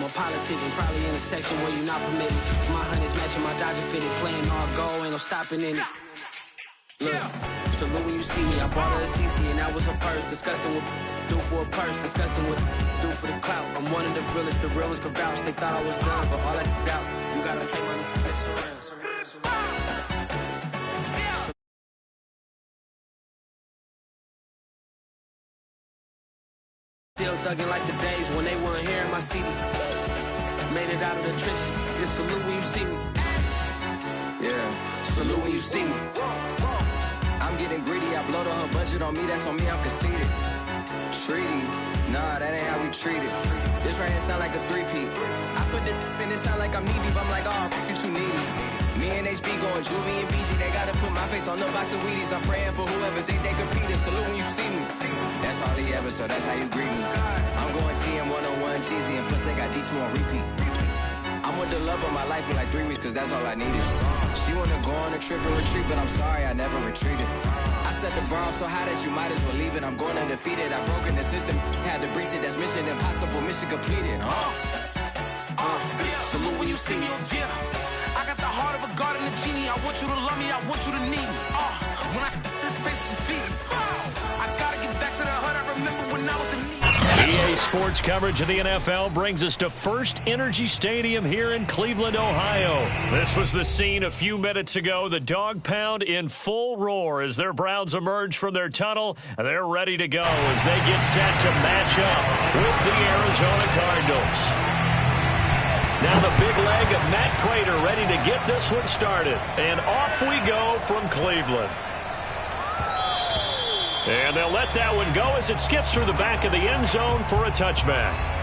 I'm a politicking, probably in a section where you're not permitted. My honey's matching my Dodger fitted, playing all goal, ain't no stopping in it. Look, salute when you see me. I bought her a CC and that was her purse. Disgusting what do for a purse, disgusting what do for the clout. I'm one of the realest, the real ones can vouch. They thought I was done, but all I doubt, you gotta play my next around. Still thugging like the days when they weren't here in my city. Made it out of the trenches. Just salute when you see me. Yeah, salute when you see me. I'm getting greedy, I blowed on her budget on me, that's on me, I'm conceited. Treaty, nah, that ain't how we treat it. This right here sound like a three-peat. I put the in it sound like I'm knee-deep, I'm like, oh, you too needy. Me and HB going Juvie and BG, they gotta put my face on the box of Wheaties. I'm praying for whoever think they competed, salute when you see me. That's all he ever, so that's how you greet me. I'm going TM 101 cheesy, and plus they got D2 on repeat. I'm with the love of my life for like 3 weeks, cause that's all I needed. She wanna go on a trip and retreat, but I'm sorry, I never retreated. I set the bar so high that you might as well leave it. I'm going undefeated, I broken the system, had to breach it, that's mission impossible, mission completed. Salute when you see me, yeah. I got the heart of a god and a genie. I want you to love me, I want you to need me. When I this face is feed I gotta get back to the hood, I remember when I was the knee. EA Sports coverage of the NFL brings us to First Energy Stadium here in Cleveland, Ohio. This was the scene a few minutes ago. The dog pound in full roar as their Browns emerge from their tunnel. They're ready to go as they get set to match up with the Arizona Cardinals. Now the big leg of Matt Prater ready to get this one started. And off we go from Cleveland. And they'll let that one go as it skips through the back of the end zone for a touchback.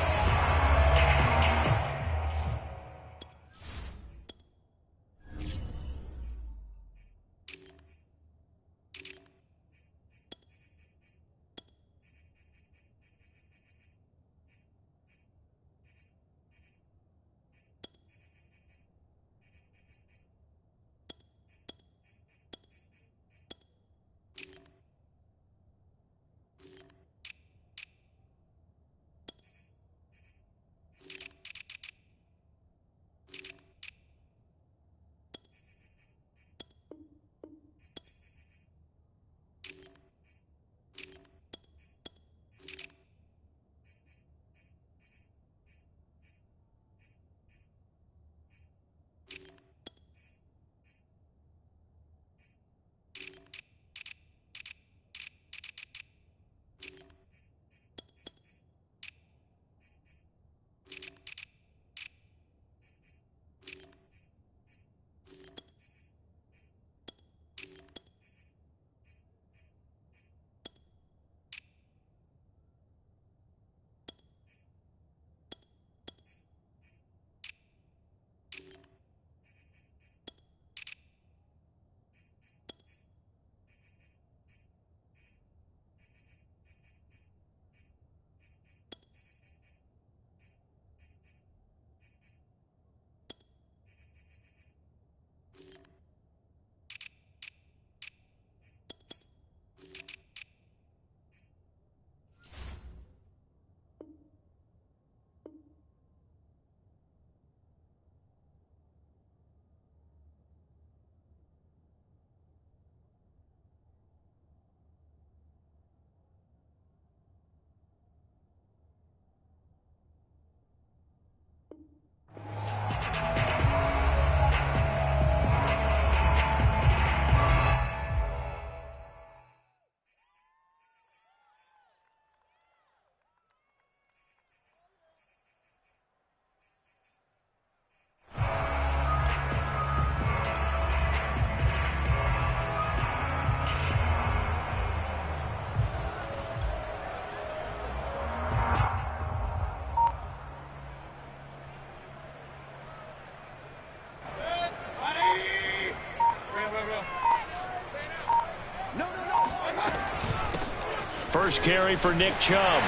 First carry for Nick Chubb.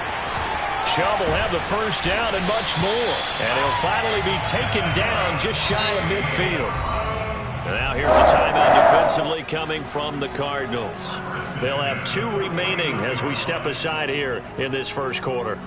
Chubb will have the first down and much more. And he'll finally be taken down just shy of midfield. And now here's a timeout defensively coming from the Cardinals. They'll have 2 remaining as we step aside here in this first quarter.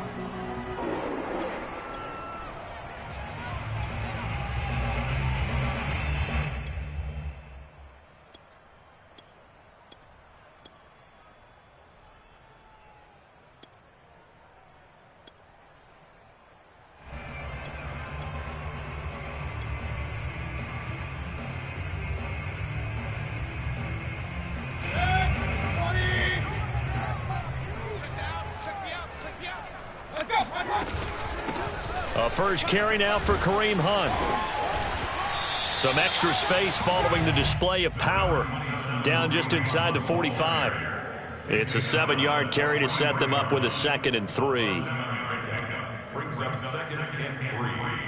A first carry now for Kareem Hunt. Some extra space following the display of power. Down just inside the 45. It's a 7-yard carry to set them up with a 2nd and 3. Brings up 2nd and 3.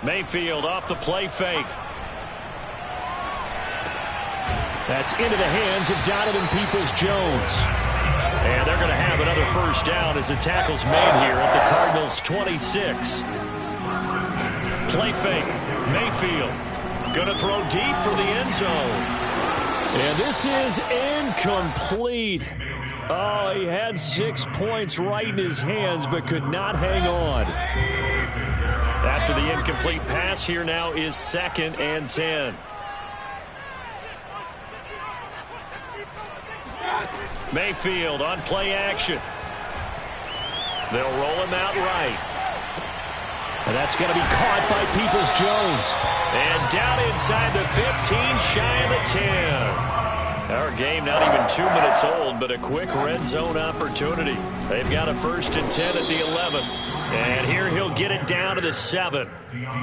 Mayfield off the play fake. That's into the hands of Donovan Peoples-Jones. And they're going to have another first down as the tackle's made here at the Cardinals' 26. Play fake. Mayfield going to throw deep for the end zone. And this is incomplete. Oh, he had 6 points right in his hands but could not hang on. After the incomplete pass, here now is 2nd and 10. Mayfield on play action. They'll roll him out right. And that's going to be caught by Peoples-Jones. And down inside the 15, shy of the 10. Our game not even 2 minutes old, but a quick red zone opportunity. They've got a 1st and 10 at the 11. And here he'll get it down to the 7.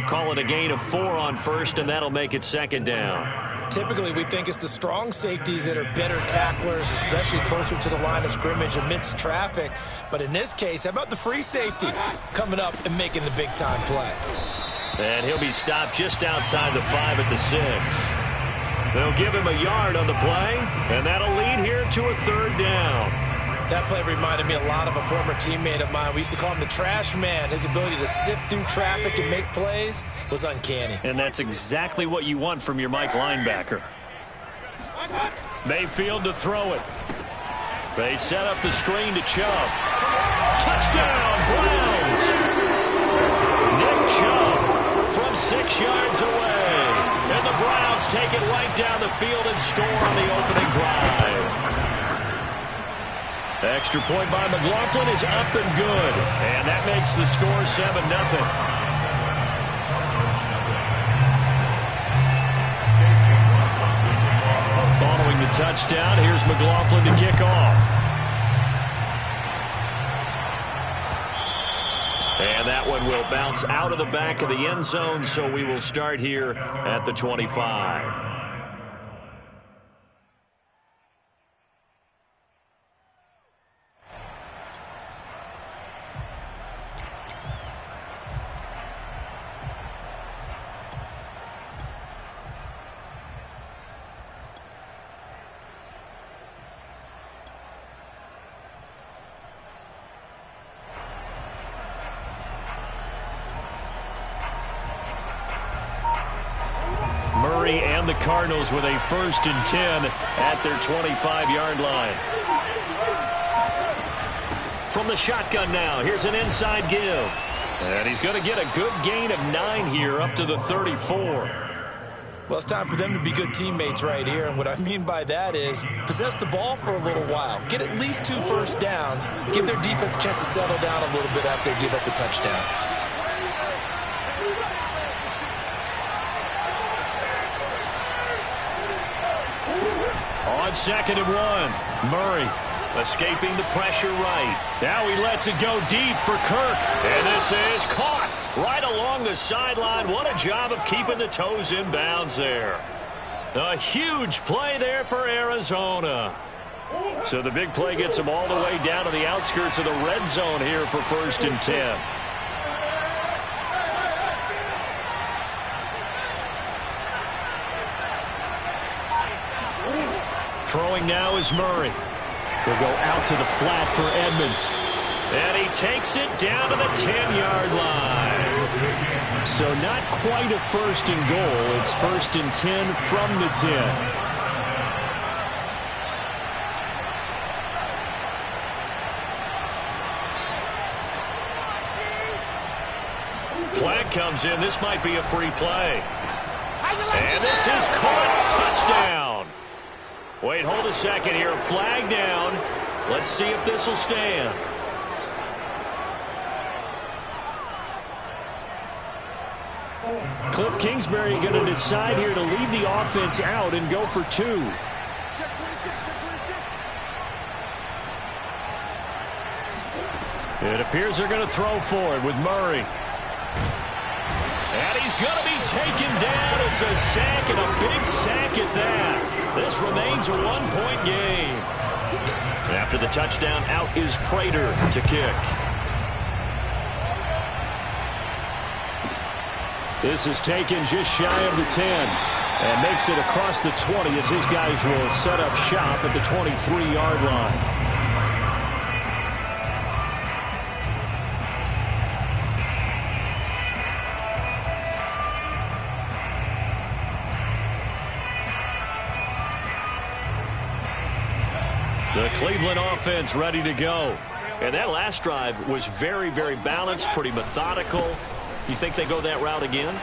Call it a gain of 4 on 1st, and that'll make it 2nd down. Typically, we think it's the strong safeties that are better tacklers, especially closer to the line of scrimmage amidst traffic. But in this case, how about the free safety coming up and making the big-time play? And he'll be stopped just outside the 5 at the 6. They'll give him a yard on the play, and that'll lead here to a 3rd down. That play reminded me a lot of a former teammate of mine. We used to call him the trash man. His ability to sift through traffic and make plays was uncanny. And that's exactly what you want from your Mike linebacker. Mayfield to throw it. They set up the screen to Chubb. Touchdown, Browns! Nick Chubb from 6 yards away. And the Browns take it right down the field and score on the opening drive. Extra point by McLaughlin is up and good. And that makes the score 7-0. Following the touchdown, here's McLaughlin to kick off. And that one will bounce out of the back of the end zone, so we will start here at the 25. And the Cardinals with a 1st and 10 at their 25-yard line. From the shotgun now, here's an inside give. And he's going to get a good gain of 9 here up to the 34. Well, it's time for them to be good teammates right here. And what I mean by that is possess the ball for a little while. Get at least 2 first downs. Give their defense a chance to settle down a little bit after they give up the touchdown. On 2nd and 1, Murray escaping the pressure right. Now he lets it go deep for Kirk. And this is caught right along the sideline. What a job of keeping the toes in bounds there. A huge play there for Arizona. So the big play gets them all the way down to the outskirts of the red zone here for 1st and 10. Throwing now is Murray. They'll go out to the flat for Edmonds. And he takes it down to the 10-yard line. So not quite a 1st and goal. It's 1st and 10 from the 10. Flag comes in. This might be a free play. And this is caught. Touchdown. Wait, hold a second here. Flag down. Let's see if this will stand. Cliff Kingsbury going to decide here to leave the offense out and go for two. It appears they're going to throw for it with Murray. And he's going to be taken down. It's a sack, and a big sack at that. This remains a one-point game. And after the touchdown, out is Prater to kick. This is taken just shy of the 10 and makes it across the 20 as his guys will set up shop at the 23-yard line. The Cleveland offense ready to go. And that last drive was very, very balanced, pretty methodical. You think they go that route again?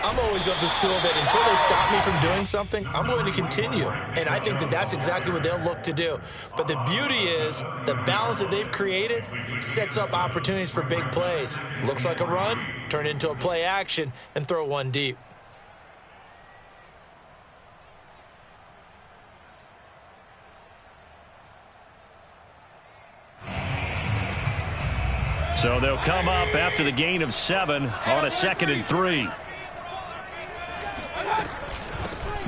I'm always of the school that until they stop me from doing something, I'm going to continue. And I think that that's exactly what they'll look to do. But the beauty is the balance that they've created sets up opportunities for big plays. Looks like a run, turn it into a play action, and throw one deep. So they'll come up after the gain of 7 on a 2nd and 3.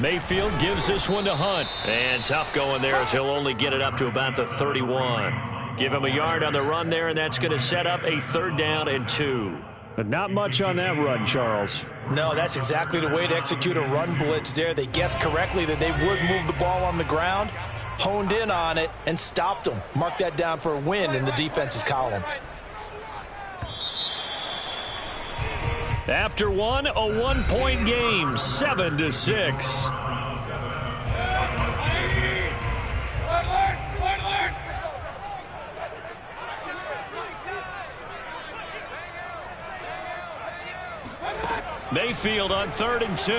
Mayfield gives this one to Hunt. And tough going there as he'll only get it up to about the 31. Give him a yard on the run there, and that's going to set up a 3rd down and 2. But not much on that run, Charles. No, that's exactly the way to execute a run blitz there. They guessed correctly that they would move the ball on the ground, honed in on it, and stopped them. Mark that down for a win in the defense's column. After one, a 1-point game, 7-6. Mayfield on 3rd and 2.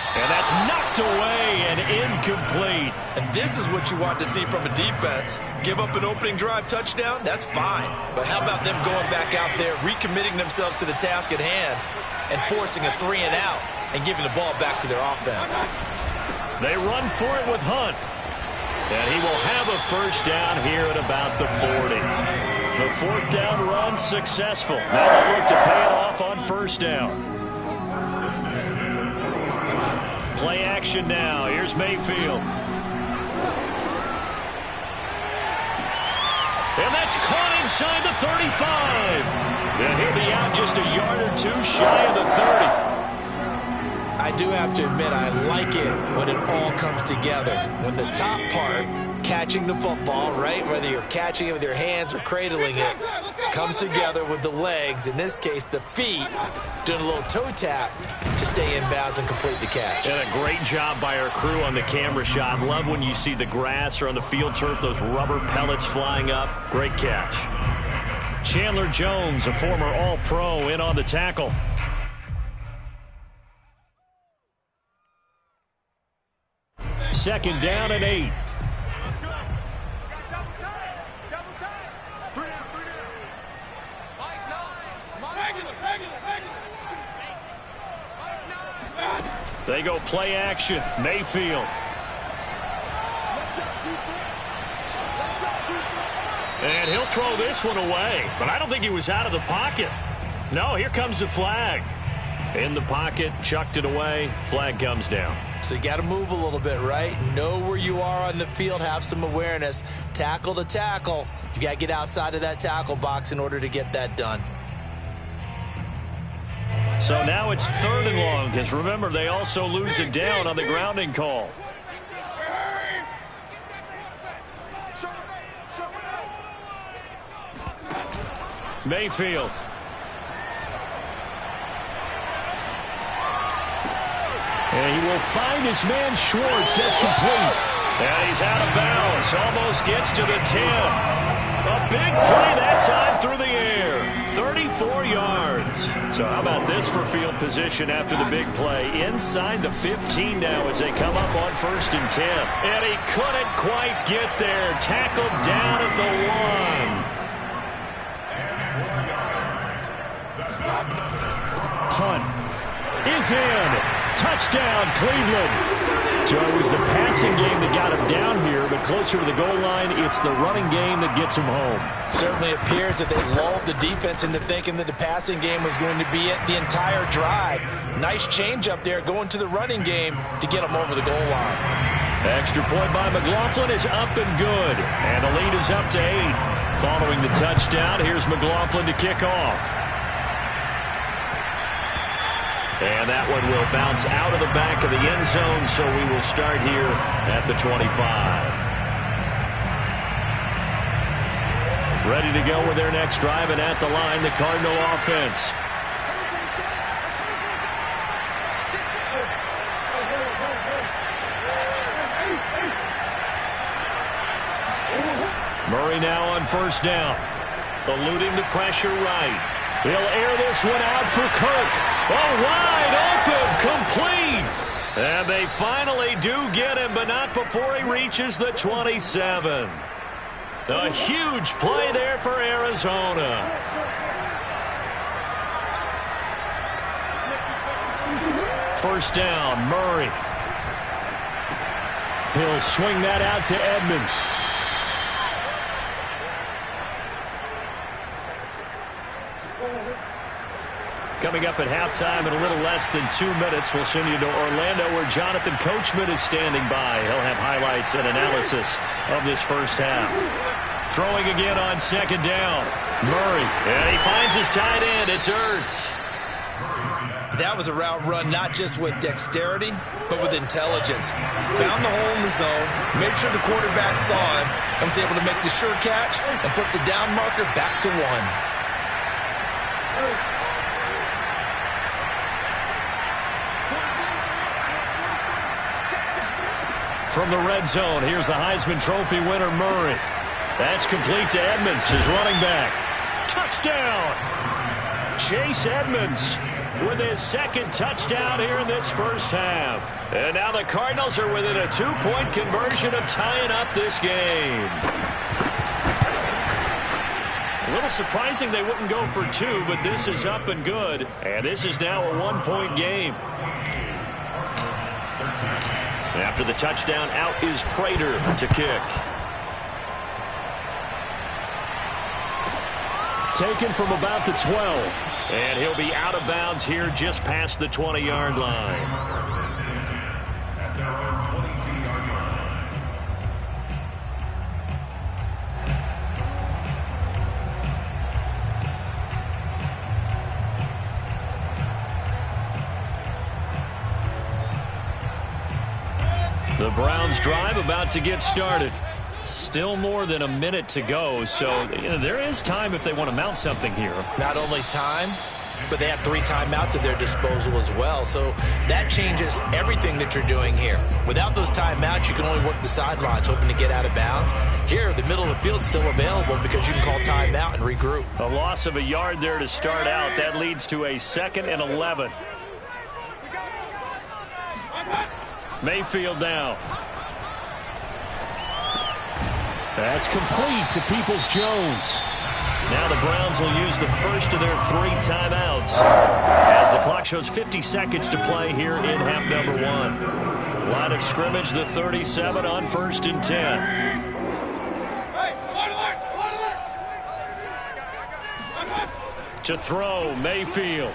And that's knocked away and incomplete. And this is what you want to see from a defense. Give up an opening drive touchdown, that's fine. But how about them going back out there, recommitting themselves to the task at hand, and forcing a 3 and out and giving the ball back to their offense. They run for it with Hunt. And he will have a 1st down here at about the 40. The 4th down run successful. Now they look to pay it off on 1st down. Play action now. Here's Mayfield. And that's caught inside the 35. And he'll be out just a yard or 2 shy of the 30. I do have to admit, I like it when it all comes together. When the top part, catching the football, right, whether you're catching it with your hands or cradling it, comes together with the legs, in this case the feet, doing a little toe tap to stay in bounds and complete the catch. And a great job by our crew on the camera shot. Love when you see the grass or on the field turf, those rubber pellets flying up. Great catch. Chandler Jones, a former All-Pro, in on the tackle. Second down and 8. They go play action. Mayfield. And he'll throw this one away. But I don't think he was out of the pocket. No, here comes the flag. In the pocket, chucked it away. Flag comes down. So you got to move a little bit, right? Know where you are on the field. Have some awareness. Tackle to tackle. You got to get outside of that tackle box in order to get that done. So now it's 3rd and long, because remember, they also lose it down on the grounding call. Mayfield. And he will find his man Schwartz. That's complete. And he's out of bounds. Almost gets to the 10. A big play that time through the air. 34 yards. So how about this for field position after the big play? Inside the 15 now as they come up on 1st and 10. And he couldn't quite get there. Tackled down at the 1. Hunt is in. Touchdown, Cleveland. So it was the passing game that got him down here, but closer to the goal line, it's the running game that gets him home. Certainly appears that they lulled the defense into thinking that the passing game was going to be it the entire drive. Nice change up there going to the running game to get him over the goal line. Extra point by McLaughlin is up and good. And the lead is up to 8. Following the touchdown, here's McLaughlin to kick off. And that one will bounce out of the back of the end zone, so we will start here at the 25. Ready to go with their next drive, and at the line, the Cardinal offense. Murray now on 1st down. Eluding the pressure right. He'll air this one out for Kirk. Oh, wide open, complete. And they finally do get him, but not before he reaches the 27. A huge play there for Arizona. First down, Murray. He'll swing that out to Edmonds. Coming up at halftime in a little less than 2 minutes, we'll send you to Orlando where Jonathan Coachman is standing by. He'll have highlights and analysis of this first half. Throwing again on 2nd down. Murray, and he finds his tight end. It's Ertz. That was a route run not just with dexterity, but with intelligence. Found the hole in the zone, made sure the quarterback saw him, and was able to make the sure catch and flip the down marker back to 1. From the red zone, here's the Heisman Trophy winner, Murray. That's complete to Edmonds, his running back. Touchdown! Chase Edmonds with his 2nd touchdown here in this first half. And now the Cardinals are within a 2-point conversion of tying up this game. A little surprising they wouldn't go for 2, but this is up and good. And this is now a 1-point game. After the touchdown, out is Prater to kick. Taken from about the 12. And he'll be out of bounds here just past the 20-yard line. At their own 22-yard line. The Browns drive about to get started. Still more than a minute to go, so there is time if they want to mount something here. Not only time, but they have 3 timeouts at their disposal as well, so that changes everything that you're doing here. Without those timeouts, you can only work the sidelines, hoping to get out of bounds. Here, the middle of the field's still available because you can call timeout and regroup. A loss of a yard there to start out. That leads to a 2nd and 11. Mayfield now. That's complete to Peoples-Jones. Now the Browns will use the first of their 3 timeouts as the clock shows 50 seconds to play here in half number 1. Line of scrimmage, the 37 on 1st and 10. To throw, Mayfield.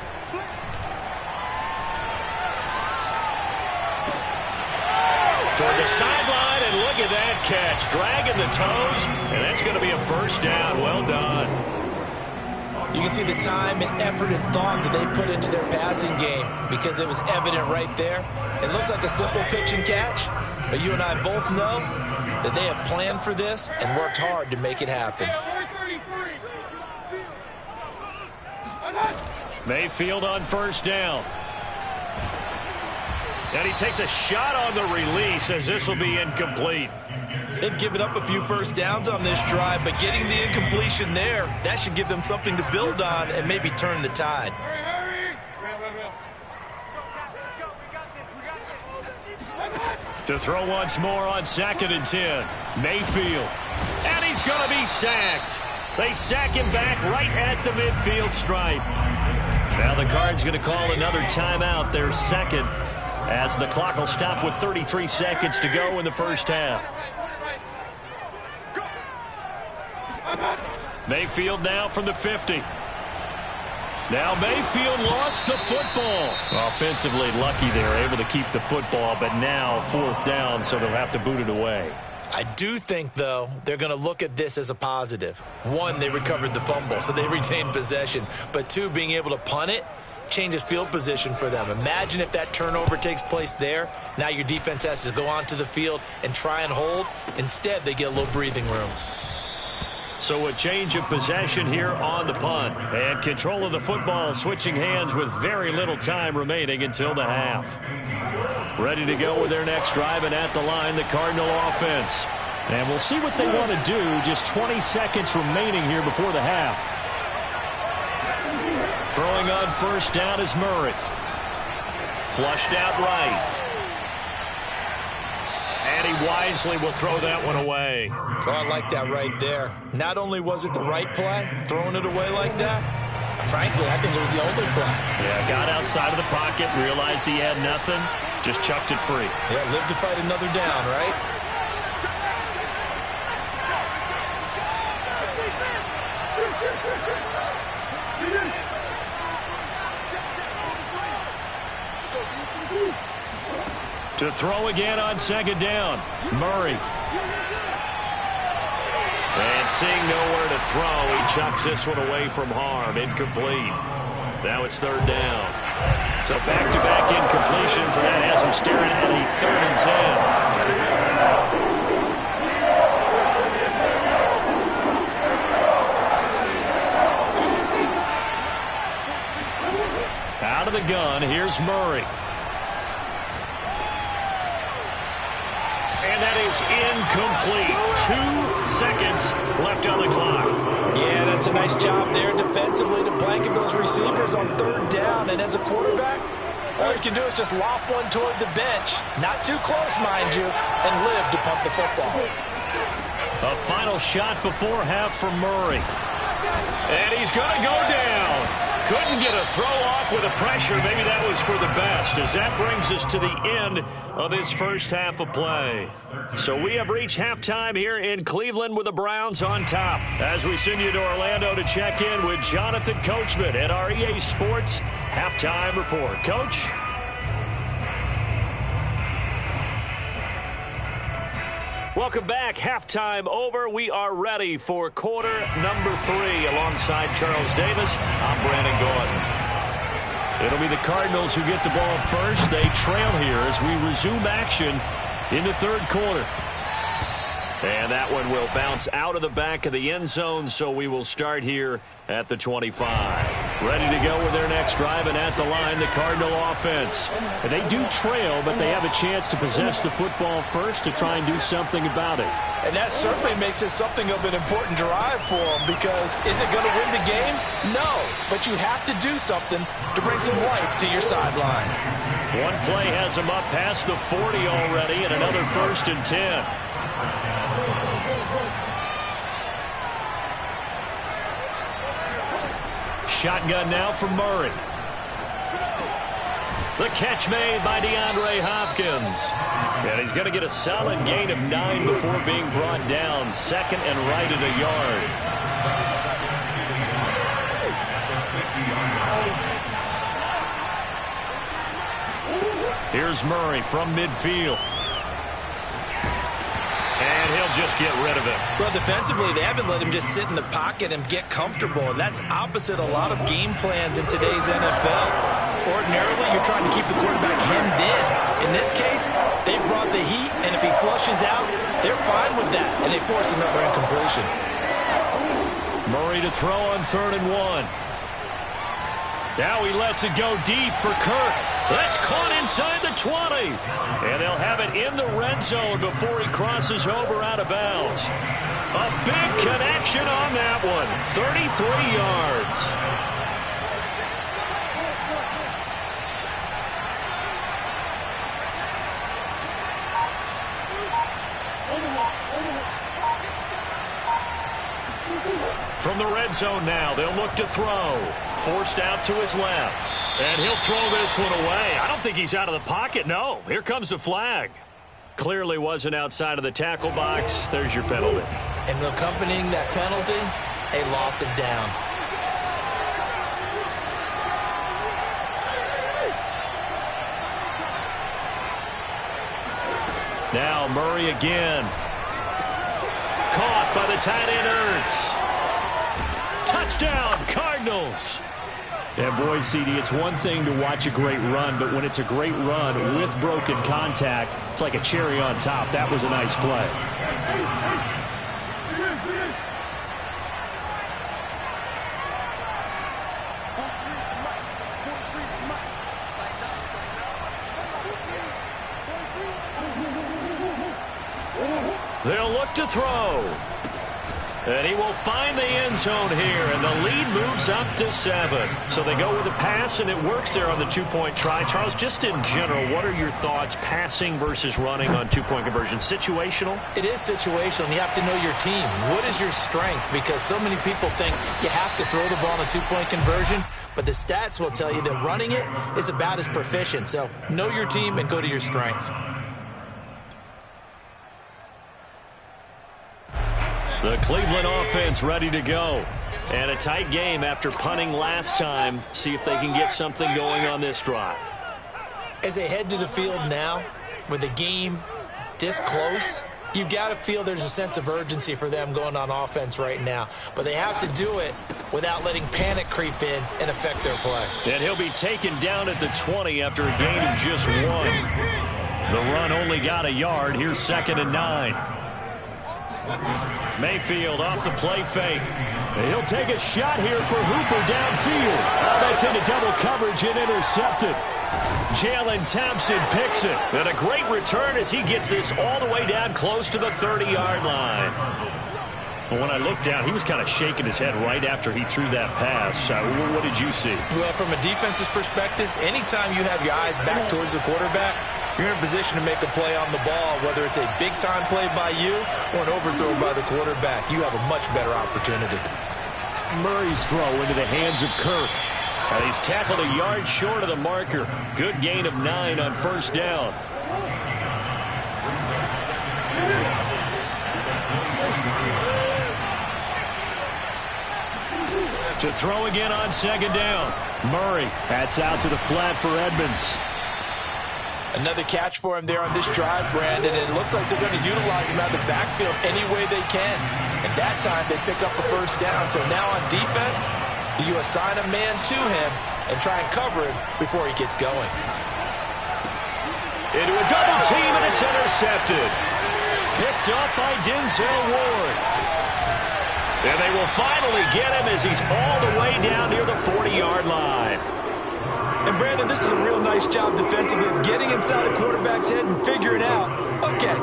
Toward the sideline, and look at that catch. Dragging the toes, and that's going to be a first down. Well done. You can see the time and effort and thought that they put into their passing game because it was evident right there. It looks like a simple pitch and catch, but you and I both know that they have planned for this and worked hard to make it happen. Mayfield on first down. And he takes a shot on the release as this will be incomplete. They've given up a few first downs on this drive, but getting the incompletion there, that should give them something to build on and maybe turn the tide. To throw once more on 2nd and 10. Mayfield. And he's going to be sacked. They sack him back right at the midfield stripe. Now the Cards going to call another timeout, their second, as the clock will stop with 33 seconds to go in the first half. Mayfield now from the 50. Now Mayfield lost the football. Offensively lucky they're able to keep the football, but now 4th down, so they'll have to boot it away. I do think, though, they're going to look at this as a positive. 1, they recovered the fumble, so they retained possession. But 2, being able to punt it changes field position for them. Imagine if that turnover takes place there. Now your defense has to go onto the field and try and hold. Instead, they get a little breathing room. So a change of possession here on the punt. And control of the football switching hands with very little time remaining until the half. Ready to go with their next drive, and at the line, the Cardinal offense. And we'll see what they want to do. Just 20 seconds remaining here before the half. Throwing on 1st down is Murray. Flushed out right. And he wisely will throw that one away. Oh, I like that right there. Not only was it the right play, throwing it away like that, frankly, I think it was the only play. Yeah, got outside of the pocket, realized he had nothing, just chucked it free. Yeah, live to fight another down, right? To throw again on 2nd down, Murray. And seeing nowhere to throw, he chucks this one away from harm. Incomplete. Now it's 3rd down. So back-to-back incompletions, and that has him staring at a 3rd and 10. Out of the gun, here's Murray. And that is incomplete. 2 seconds left on the clock. Yeah, that's a nice job there defensively to blanket those receivers on 3rd down. And as a quarterback, all you can do is just loft one toward the bench. Not too close, mind you, and live to punt the football. A final shot before half for Murray. And he's going to go down. Couldn't get a throw off with the pressure. Maybe that was for the best, as that brings us to the end of this first half of play. So we have reached halftime here in Cleveland with the Browns on top. As we send you to Orlando to check in with Jonathan Coachman at our EA Sports Halftime Report. Coach? Welcome back. Halftime over. We are ready for quarter number 3. Alongside Charles Davis, I'm Brandon Gordon. It'll be the Cardinals who get the ball first. They trail here as we resume action in the 3rd quarter. And that one will bounce out of the back of the end zone, so we will start here at the 25. Ready to go with their next drive, and at the line, the Cardinal offense. And they do trail, but they have a chance to possess the football first to try and do something about it. And that certainly makes it something of an important drive for them, because is it going to win the game? No, but you have to do something to bring some life to your sideline. One play has them up past the 40 already, and another 1st and 10. Shotgun now for Murray. The catch made by DeAndre Hopkins. And he's going to get a solid gain of 9 before being brought down. 2nd and right at a yard. Here's Murray from midfield. And he'll just get rid of it. Well, defensively, they haven't let him just sit in the pocket and get comfortable, and that's opposite a lot of game plans in today's NFL. Ordinarily, you're trying to keep the quarterback hemmed in. In this case, they brought the heat, and if he flushes out, they're fine with that, and they force another incompletion. Murray to throw on 3rd and 1. Now he lets it go deep for Kirk. That's caught inside the 20. And they'll have it in the red zone before he crosses over out of bounds. A big connection on that one. 33 yards. From the red zone now, they'll look to throw. Forced out to his left. And he'll throw this one away. I don't think he's out of the pocket, no. Here comes the flag. Clearly wasn't outside of the tackle box. There's your penalty. And accompanying that penalty, a loss of down. Now Murray again. Caught by the tight end Ertz. Touchdown, Cardinals. And boy, CD, it's one thing to watch a great run, but when it's a great run with broken contact, it's like a cherry on top. That was a nice play. They'll look to throw. And he will find the end zone here, and the lead moves up to 7. So they go with a pass, and it works there on the two-point try. Charles, just in general, what are your thoughts passing versus running on two-point conversion? Situational? It is situational. You have to know your team. What is your strength? Because so many people think you have to throw the ball in a two-point conversion, but the stats will tell you that running it is about as proficient. So know your team and go to your strength. The Cleveland offense ready to go. And a tight game after punting last time. See if they can get something going on this drive. As they head to the field now, with the game this close, you've got to feel there's a sense of urgency for them going on offense right now. But they have to do it without letting panic creep in and affect their play. And he'll be taken down at the 20 after a gain of just 1. The run only got a yard. Here's 2nd and 9. Mayfield off the play fake. He'll take a shot here for Hooper downfield. Oh, that's into double coverage and intercepted. Jalen Thompson picks it. And a great return as he gets this all the way down close to the 30-yard line. Well, when I looked down, he was kind of shaking his head right after he threw that pass. What did you see? Well, from a defense's perspective, anytime you have your eyes back towards the quarterback, you're in a position to make a play on the ball, whether it's a big-time play by you or an overthrow by the quarterback. You have a much better opportunity. Murray's throw into the hands of Kirk. And he's tackled a yard short of the marker. Good gain of 9 on first down. To throw again on 2nd down. Murray. That's out to the flat for Edmonds. Another catch for him there on this drive, Brandon, and it looks like they're going to utilize him out of the backfield any way they can. And that time they pick up a first down. So now on defense, do you assign a man to him and try and cover him before he gets going? Into a double team, and it's intercepted. Picked up by Denzel Ward. And they will finally get him as he's all the way down near the 40-yard line. And, Brandon, this is a real nice job defensively of getting inside a quarterback's head and figuring out, okay,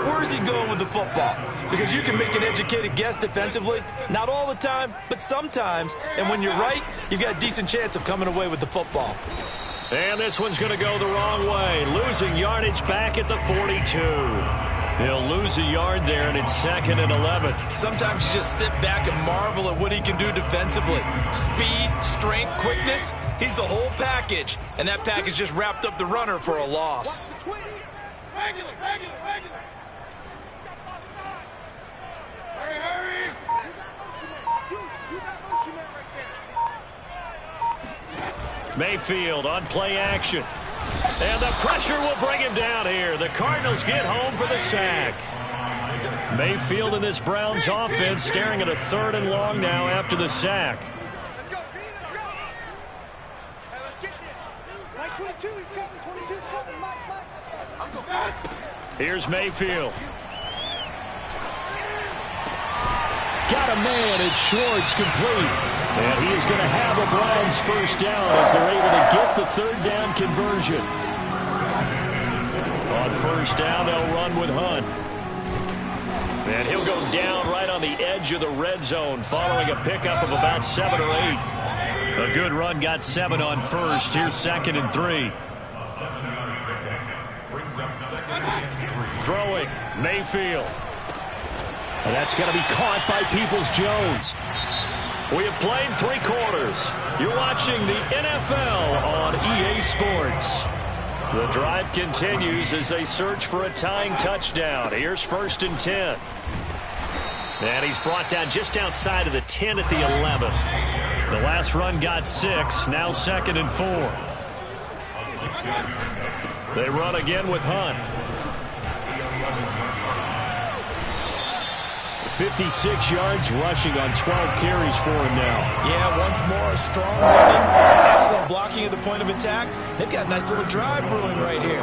where is he going with the football? Because you can make an educated guess defensively, not all the time, but sometimes. And when you're right, you've got a decent chance of coming away with the football. And this one's going to go the wrong way, losing yardage back at the 42. He'll lose a yard there, and it's 2nd and 11. Sometimes you just sit back and marvel at what he can do defensively. Speed, strength, quickness, he's the whole package. And that package just wrapped up the runner for a loss. Regular. Hurry. Mayfield on play action. And the pressure will bring him down here. The Cardinals get home for the sack. Mayfield in this Browns offense staring at a 3rd and long now after the sack. Let's go. Hey, let's get there. Mike 22, he's coming. 22's coming. Mike. I'm going. Here's Mayfield. Got a man at Schwartz, complete. And he is going to have a Browns first down as they're able to get the 3rd down conversion. On first down, they'll run with Hunt. And he'll go down right on the edge of the red zone following a pickup of about 7 or 8. A good run got 7 on first. Here's 2nd and 3. Throwing, Mayfield. And that's going to be caught by Peoples-Jones. We have played 3 quarters. You're watching the NFL on EA Sports. The drive continues as they search for a tying touchdown. Here's 1st and 10. And he's brought down just outside of the 10 at the 11. The last run got 6. Now 2nd and 4. They run again with Hunt. 56 yards rushing on 12 carries for him now. Yeah, once more, strong running, excellent blocking at the point of attack. They've got a nice little drive brewing right here.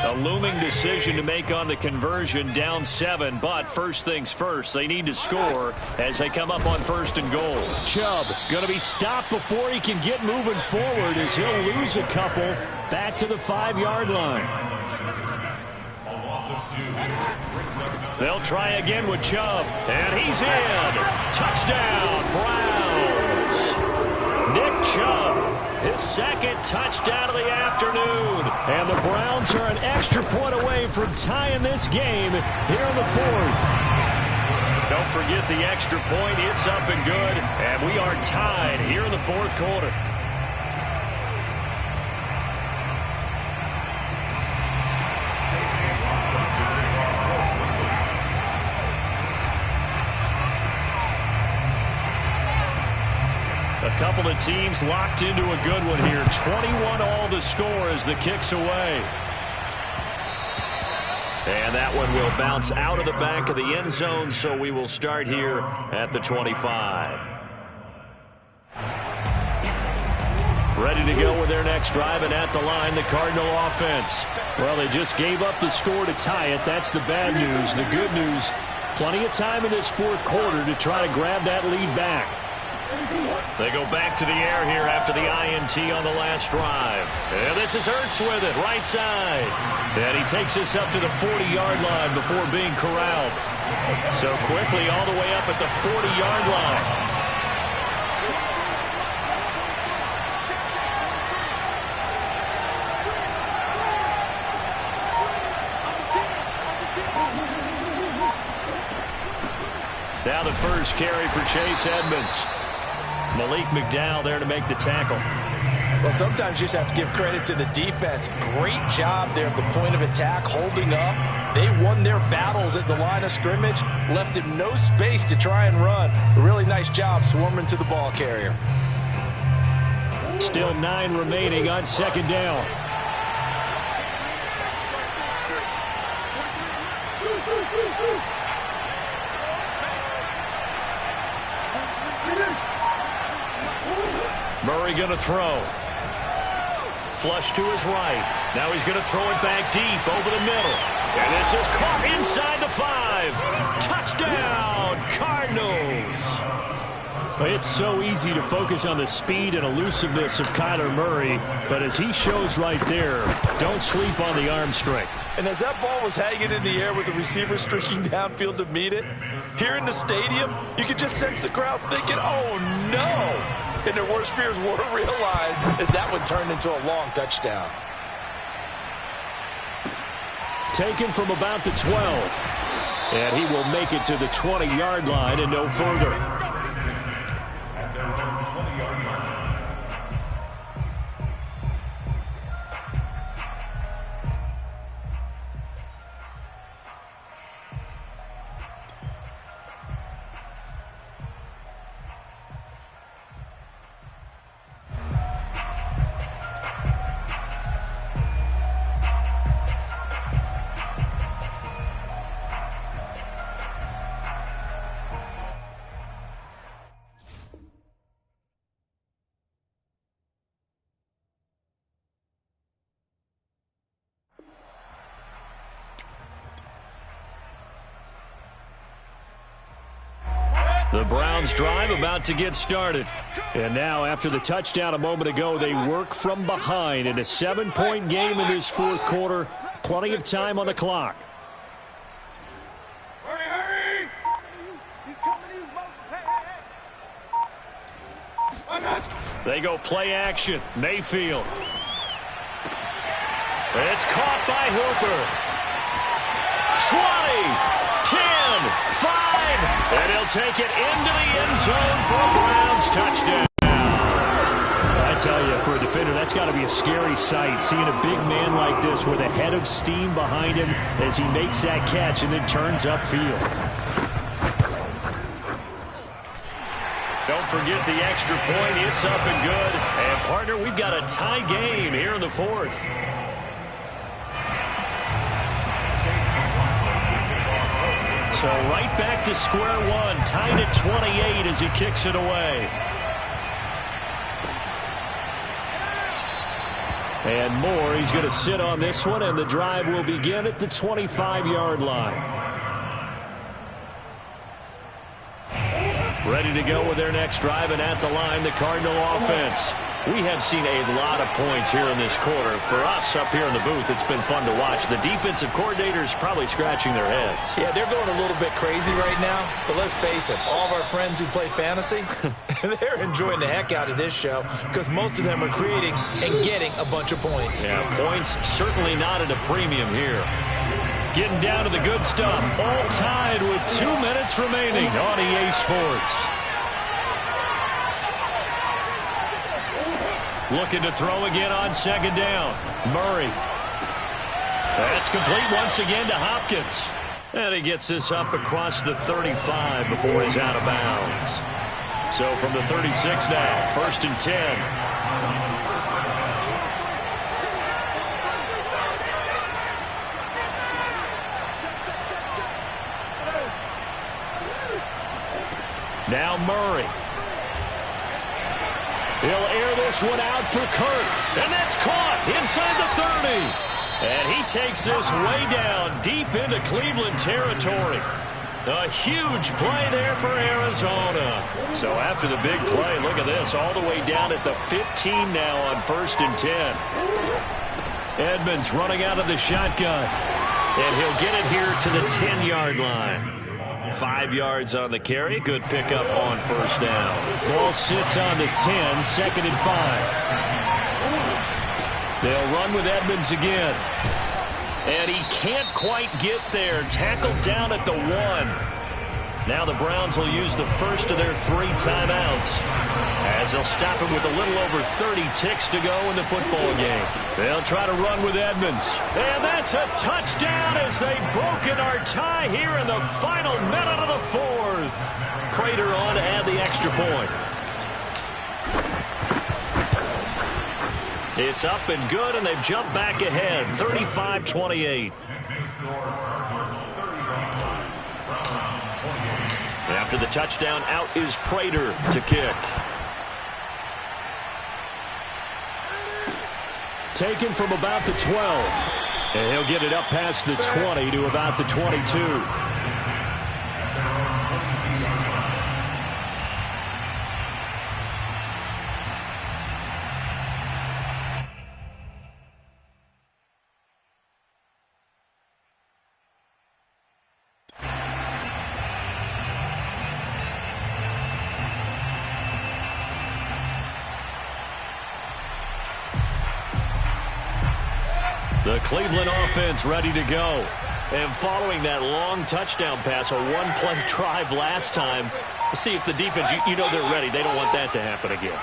A looming decision to make on the conversion, down 7, but first things first, they need to score as they come up on 1st and goal. Chubb going to be stopped before he can get moving forward as he'll lose a couple back to the 5-yard line. They'll try again with Chubb, and he's in. Touchdown, Browns. Nick Chubb, his 2nd touchdown of the afternoon. And the Browns are an extra point away from tying this game here in the 4th. Don't forget the extra point. It's up and good, and we are tied here in the 4th quarter. A couple of teams locked into a good one here. 21-all the score as the kick's away. And that one will bounce out of the back of the end zone, so we will start here at the 25. Ready to go with their next drive, and at the line, the Cardinal offense. Well, they just gave up the score to tie it. That's the bad news. The good news, plenty of time in this 4th quarter to try to grab that lead back. They go back to the air here after the INT on the last drive. And this is Ertz with it, right side. And he takes this up to the 40-yard line before being corralled. So quickly all the way up at the 40-yard line. Now the first carry for Chase Edmonds. Malik McDowell there to make the tackle. Well, sometimes you just have to give credit to the defense. Great job there at the point of attack, holding up. They won their battles at the line of scrimmage, left him no space to try and run. A really nice job swarming to the ball carrier. Still 9 remaining on 2nd down. Murray going to throw. Flush to his right. Now he's going to throw it back deep over the middle. And this is caught inside the 5. Touchdown, Cardinals. It's so easy to focus on the speed and elusiveness of Kyler Murray, but as he shows right there, don't sleep on the arm strength. And as that ball was hanging in the air with the receiver streaking downfield to meet it, here in the stadium, you could just sense the crowd thinking, oh no! And their worst fears were realized as that one turned into a long touchdown. Taken from about the 12. And he will make it to the 20-yard line and no further. The Browns drive about to get started. And now, after the touchdown a moment ago, they work from behind in a 7-point game in this 4th quarter. Plenty of time on the clock. Hurry! He's coming in motion. They go play action. Mayfield. It's caught by Hooper. 20, 10, 5, and he'll take it into the end zone for a Browns touchdown. I tell you, for a defender, that's got to be a scary sight, seeing a big man like this with a head of steam behind him as he makes that catch and then turns upfield. Don't forget the extra point. It's up and good. And, partner, we've got a tie game here in the fourth. So right back to square one, tied at 28 as he kicks it away. And Moore, he's going to sit on this one, and the drive will begin at the 25-yard line. Ready to go with their next drive, and at the line, the Cardinal offense. We have seen a lot of points here in this quarter. For us up here in the booth, it's been fun to watch. The defensive coordinators probably scratching their heads. Yeah, they're going a little bit crazy right now, but let's face it, all of our friends who play fantasy, they're enjoying the heck out of this show because most of them are creating and getting a bunch of points. Yeah, points certainly not at a premium here. Getting down to the good stuff, all tied with 2 minutes remaining on EA Sports. Looking to throw again on second down. Murray. That's complete once again to Hopkins. And he gets this up across the 35 before he's out of bounds. So from the 36 now, 1st and 10. Now Murray. He'll air this one out for Kirk. And that's caught inside the 30. And he takes this way down deep into Cleveland territory. A huge play there for Arizona. So after the big play, look at this. All the way down at the 15 now on 1st and 10. Edmonds running out of the shotgun. And he'll get it here to the 10-yard line. 5 yards on the carry. Good pickup on 1st down. Ball sits on the 10, 2nd and 5. They'll run with Edmonds again. And he can't quite get there. Tackled down at the 1. Now the Browns will use the first of their 3 timeouts as they'll stop him with a little over 30 ticks to go in the football game. They'll try to run with Edmonds. And that's a touchdown as they've broken our tie here in the final minute of the 4th. Prater on to add the extra point. It's up and good, and they've jumped back ahead, 35-28. After the touchdown, out is Prater to kick. Taken from about the 12. And he'll get it up past the 20 to about the 22. The Cleveland offense ready to go. And following that long touchdown pass, a one-play drive last time, to see if the defense, you know they're ready. They don't want that to happen again.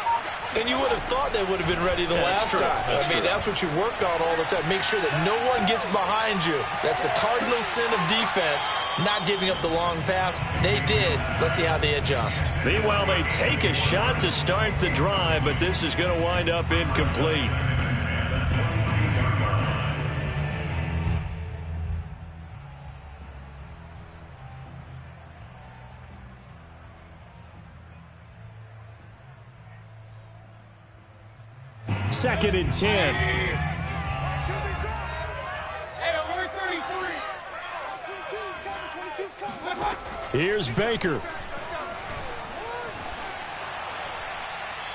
And you would have thought they would have been ready the last time. That's what you work on all the time. Make sure that no one gets behind you. That's the cardinal sin of defense, not giving up the long pass. They did. Let's see how they adjust. Meanwhile, they take a shot to start the drive, but this is going to wind up incomplete. Second and 10. Here's Baker.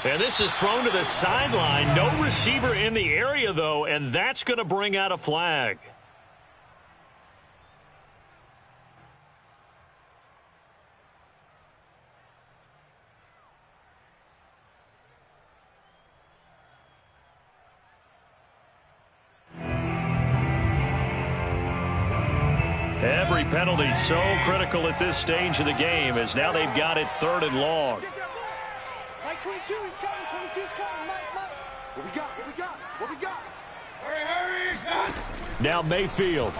And this is thrown to the sideline. No receiver in the area, though, and that's going to bring out a flag. Every penalty so critical at this stage of the game, as now they've got it 3rd and long. Get that ball. Mike 22, he's coming. 22's coming. Mike. What we got? What we got? What we got? Hurry. Now Mayfield.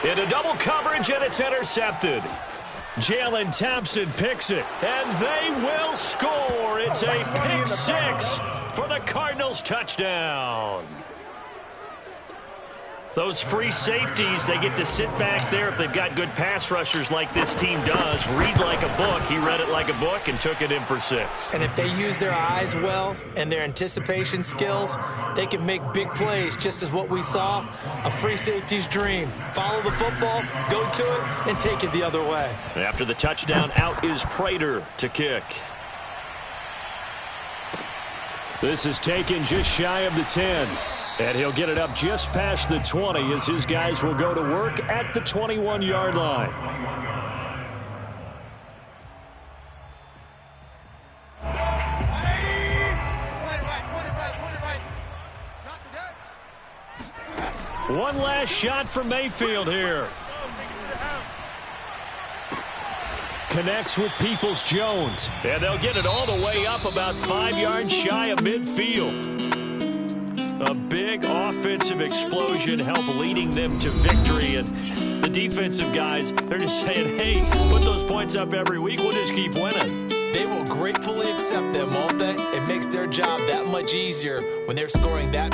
Into double coverage, and it's intercepted. Jalen Thompson picks it, and they will score. It's a pick 6 for the Cardinals touchdown. Those free safeties, they get to sit back there if they've got good pass rushers like this team does. Read like a book. He read it like a book and took it in for 6. And if they use their eyes well and their anticipation skills, they can make big plays, just as what we saw, a free safety's dream. Follow the football, go to it, and take it the other way. After the touchdown, out is Prater to kick. This is taken just shy of the 10. And he'll get it up just past the 20 as his guys will go to work at the 21-yard line. One last shot for Mayfield here. Connects with Peoples-Jones. And they'll get it all the way up about 5 yards shy of midfield. A big offensive explosion helped leading them to victory. And the defensive guys, they're just saying, hey, put those points up every week. We'll just keep winning. They will gratefully accept them, won't they? It makes their job that much easier when they're scoring that